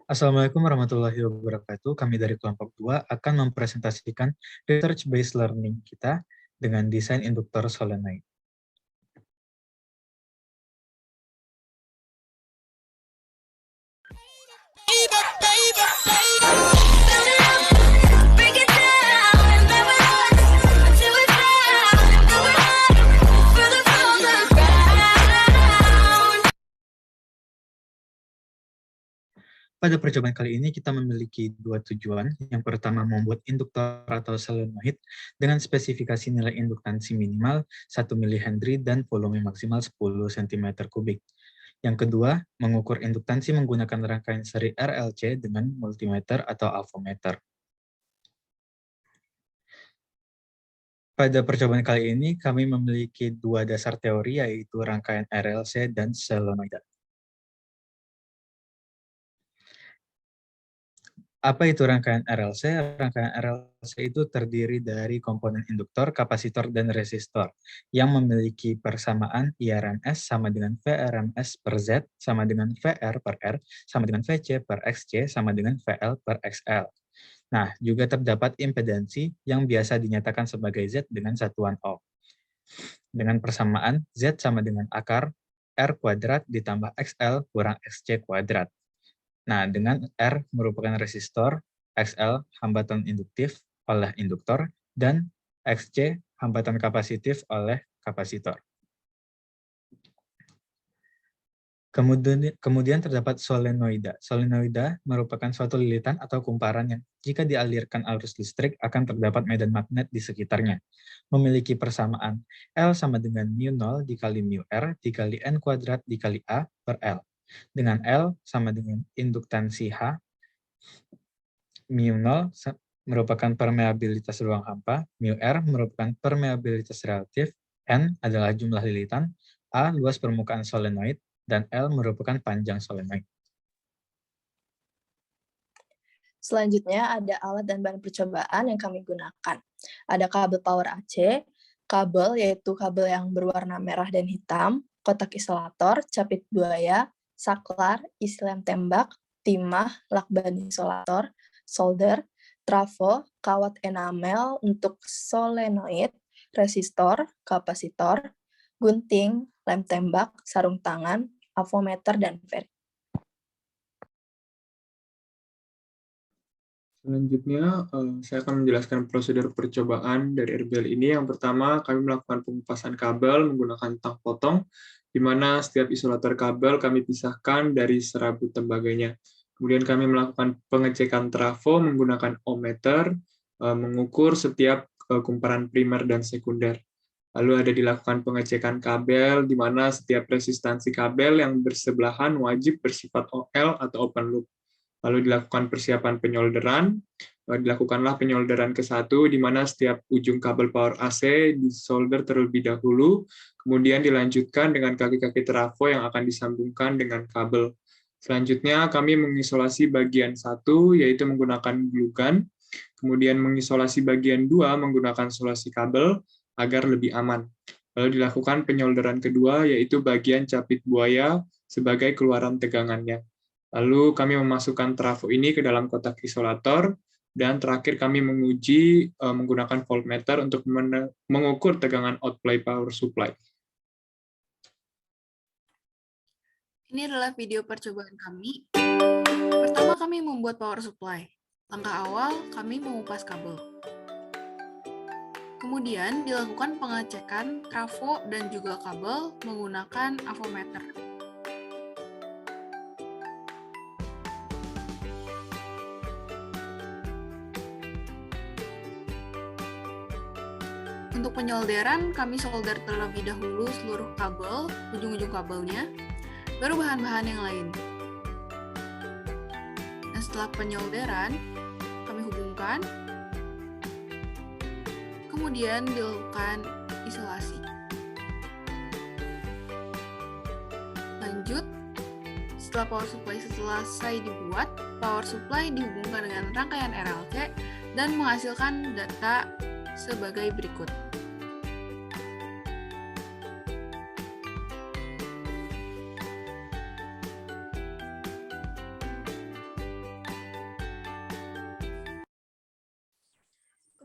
Assalamualaikum warahmatullahi wabarakatuh. Kami dari kelompok 2 akan mempresentasikan research-based learning kita dengan desain induktor solenoid. Pada percobaan kali ini kita memiliki dua tujuan. Yang pertama membuat induktor atau solenoid dengan spesifikasi nilai induktansi minimal 1 mH dan volume maksimal 10 cm3. Yang kedua, mengukur induktansi menggunakan rangkaian seri RLC dengan multimeter atau avometer. Pada percobaan kali ini kami memiliki dua dasar teori, yaitu rangkaian RLC dan solenoid. Apa itu rangkaian RLC? Rangkaian RLC itu terdiri dari komponen induktor, kapasitor, dan resistor yang memiliki persamaan IRMS sama dengan VRMS per Z sama dengan VR per R sama dengan VC per XC sama dengan VL per XL. Nah, juga terdapat impedansi yang biasa dinyatakan sebagai Z dengan satuan ohm. Dengan persamaan Z sama dengan akar R kuadrat ditambah XL kurang XC kuadrat. Nah, dengan R merupakan resistor, XL hambatan induktif oleh induktor, dan XC hambatan kapasitif oleh kapasitor. Kemudian terdapat solenoida. Solenoida merupakan suatu lilitan atau kumparan yang jika dialirkan arus listrik akan terdapat medan magnet di sekitarnya. Memiliki persamaan L sama dengan mu0 dikali mu R dikali N kuadrat dikali A per L. Dengan L sama dengan induktansi H, mu0 merupakan permeabilitas ruang hampa, mu R merupakan permeabilitas relatif, N adalah jumlah lilitan, A luas permukaan solenoid, dan L merupakan panjang solenoid. Selanjutnya ada alat dan bahan percobaan yang kami gunakan. Ada kabel power AC, kabel yaitu kabel yang berwarna merah dan hitam, kotak isolator, capit buaya, saklar, isi lem tembak, timah, lakban isolator, solder, trafo, kawat enamel untuk solenoid, resistor, kapasitor, gunting, lem tembak, sarung tangan, avometer, dan varik. Selanjutnya, saya akan menjelaskan prosedur percobaan dari RBL ini. Yang pertama, kami melakukan pengupasan kabel menggunakan tang potong, di mana setiap isolator kabel kami pisahkan dari serabut tembaganya. Kemudian kami melakukan pengecekan trafo menggunakan ohmmeter, mengukur setiap kumparan primer dan sekunder. Lalu ada dilakukan pengecekan kabel, di mana setiap resistansi kabel yang bersebelahan wajib bersifat OL atau open loop. Lalu dilakukan persiapan penyolderan, dilakukanlah penyolderan ke-1, di mana setiap ujung kabel power AC disolder terlebih dahulu, kemudian dilanjutkan dengan kaki-kaki trafo yang akan disambungkan dengan kabel. Selanjutnya, kami mengisolasi bagian 1, yaitu menggunakan glue gun, kemudian mengisolasi bagian 2 menggunakan solasi kabel, agar lebih aman. Lalu dilakukan penyolderan kedua, yaitu bagian capit buaya sebagai keluaran tegangannya. Lalu kami memasukkan trafo ini ke dalam kotak isolator, dan terakhir kami menguji menggunakan voltmeter untuk mengukur tegangan outplay power supply. Ini adalah video percobaan kami. Pertama, kami membuat power supply. Langkah awal, kami mengupas kabel. Kemudian dilakukan pengecekan trafo dan juga kabel menggunakan avometer. Untuk penyolderan, kami solder terlebih dahulu seluruh kabel, ujung-ujung kabelnya, baru bahan-bahan yang lain. Nah, setelah penyolderan, kami hubungkan, kemudian dilakukan isolasi. Lanjut, setelah power supply selesai dibuat, power supply dihubungkan dengan rangkaian RLC dan menghasilkan data sebagai berikut.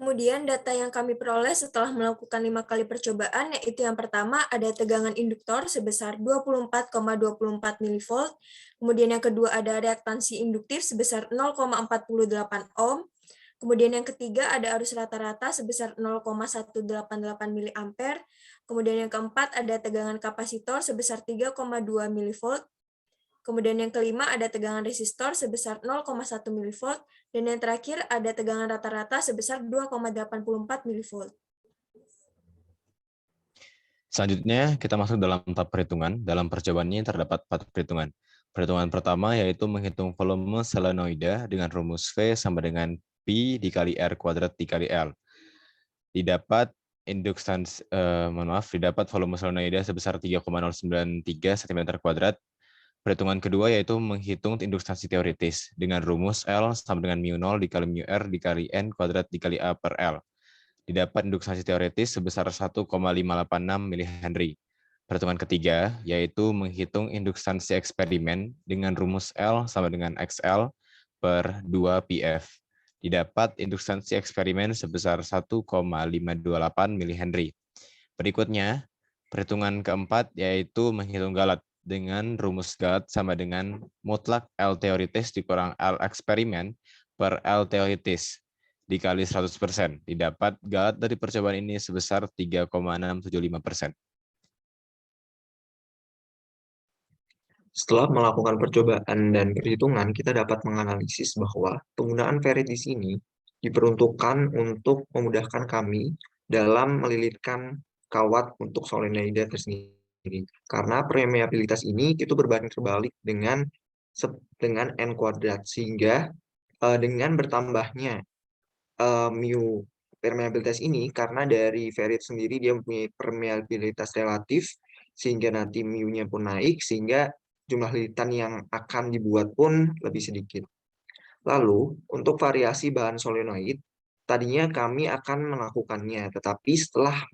Kemudian data yang kami peroleh setelah melakukan 5 kali percobaan, yaitu yang pertama ada tegangan induktor sebesar 24,24 mV, kemudian yang kedua ada reaktansi induktif sebesar 0,48 ohm, kemudian yang ketiga ada arus rata-rata sebesar 0,188 mA, kemudian yang keempat ada tegangan kapasitor sebesar 3,2 mV, kemudian yang kelima ada tegangan resistor sebesar 0,1 mV, dan yang terakhir ada tegangan rata-rata sebesar 2,84 mV. Selanjutnya, kita masuk dalam tahap perhitungan. Dalam percobaan ini terdapat 4 perhitungan. Perhitungan pertama yaitu menghitung volume solenoida dengan rumus V sama dengan Pi dikali R kuadrat dikali L. Didapat didapat volume solenoida sebesar 3,093 cm². Perhitungan kedua yaitu menghitung induktansi teoritis dengan rumus L sama dengan mu0 dikali mu R dikali N kuadrat dikali A per L. Didapat induktansi teoritis sebesar 1,586 mH. Perhitungan ketiga yaitu menghitung induktansi eksperimen dengan rumus L sama dengan XL per 2 PF. Didapat induktansi eksperimen sebesar 1,528 mH. Berikutnya, perhitungan keempat yaitu menghitung galat dengan rumus galat sama dengan mutlak L teoritis dikurang L eksperimen per L teoritis dikali 100%. Didapat galat dari percobaan ini sebesar 3,675%. Setelah melakukan percobaan dan perhitungan, kita dapat menganalisis bahwa penggunaan ferrit di sini diperuntukkan untuk memudahkan kami dalam melilitkan kawat untuk solenoida tersendiri. Karena permeabilitas ini itu berbanding terbalik dengan N kuadrat, sehingga dengan bertambahnya mu permeabilitas ini, karena dari ferrit sendiri dia mempunyai permeabilitas relatif, sehingga nanti mu-nya pun naik, sehingga jumlah lilitan yang akan dibuat pun lebih sedikit. Lalu, untuk variasi bahan solenoid, tadinya kami akan melakukannya, tetapi setelah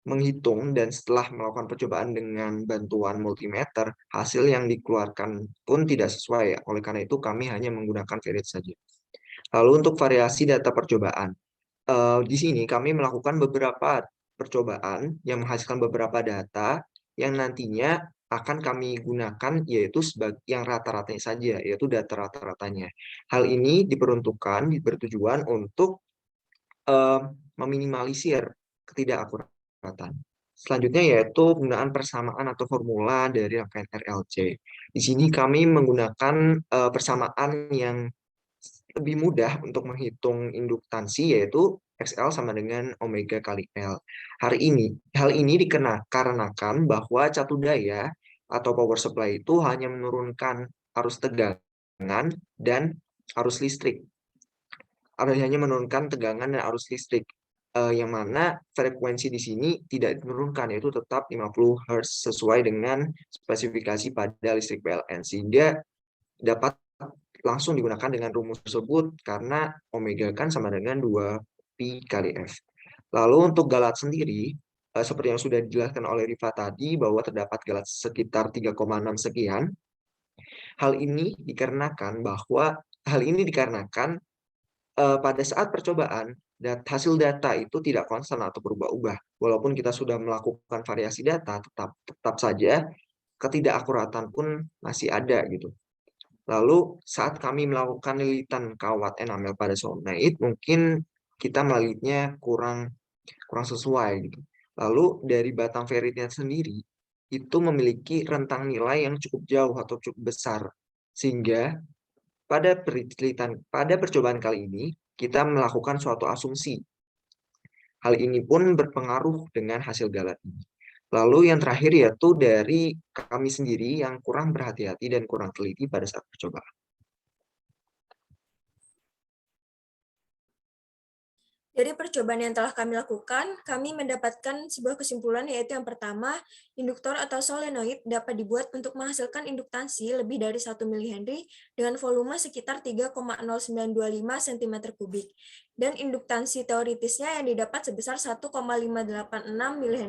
menghitung dan setelah melakukan percobaan dengan bantuan multimeter, hasil yang dikeluarkan pun tidak sesuai. Oleh karena itu, kami hanya menggunakan ferrit saja. Lalu untuk variasi data percobaan, di sini kami melakukan beberapa percobaan yang menghasilkan beberapa data yang nantinya akan kami gunakan yaitu sebagai yang rata-ratanya saja, yaitu data rata-ratanya. Hal ini diperuntukkan, bertujuan untuk meminimalisir ketidakakuratan. Selanjutnya yaitu penggunaan persamaan atau formula dari rangkaian RLC. Di sini kami menggunakan persamaan yang lebih mudah untuk menghitung induktansi, yaitu XL sama dengan omega kali L. Hal ini dikarenakan bahwa catu daya atau power supply itu hanya menurunkan arus tegangan dan arus listrik. Hanya menurunkan tegangan dan arus listrik, yang mana frekuensi di sini tidak menurunkan, yaitu tetap 50 Hz sesuai dengan spesifikasi pada listrik PLN, sehingga dapat langsung digunakan dengan rumus tersebut karena omega kan sama dengan 2pi kali F. Lalu untuk galat sendiri, seperti yang sudah dijelaskan oleh Rifa tadi, bahwa terdapat galat sekitar 3,6 sekian. Hal ini dikarenakan pada saat percobaan, hasil data itu tidak konstan atau berubah-ubah. Walaupun kita sudah melakukan variasi data, tetap saja ketidakakuratan pun masih ada gitu. Lalu saat kami melakukan lilitan kawat enamel pada solenoid, mungkin kita melilitnya kurang sesuai gitu. Lalu dari batang ferritnya sendiri itu memiliki rentang nilai yang cukup jauh atau cukup besar, sehingga pada percobaan kali ini kita melakukan suatu asumsi. Hal ini pun berpengaruh dengan hasil galat ini. Lalu yang terakhir yaitu dari kami sendiri yang kurang berhati-hati dan kurang teliti pada saat percobaan. Dari percobaan yang telah kami lakukan, kami mendapatkan sebuah kesimpulan, yaitu yang pertama, induktor atau solenoid dapat dibuat untuk menghasilkan induktansi lebih dari 1 mH dengan volume sekitar 3,0925 cm3, dan induktansi teoritisnya yang didapat sebesar 1,586 mH.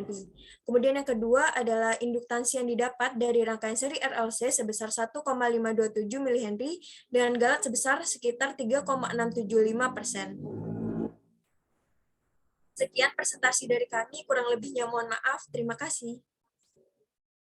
Kemudian yang kedua adalah induktansi yang didapat dari rangkaian seri RLC sebesar 1,527 mH dengan galat sebesar sekitar 3,675%. Sekian presentasi dari kami, kurang lebihnya mohon maaf. Terima kasih.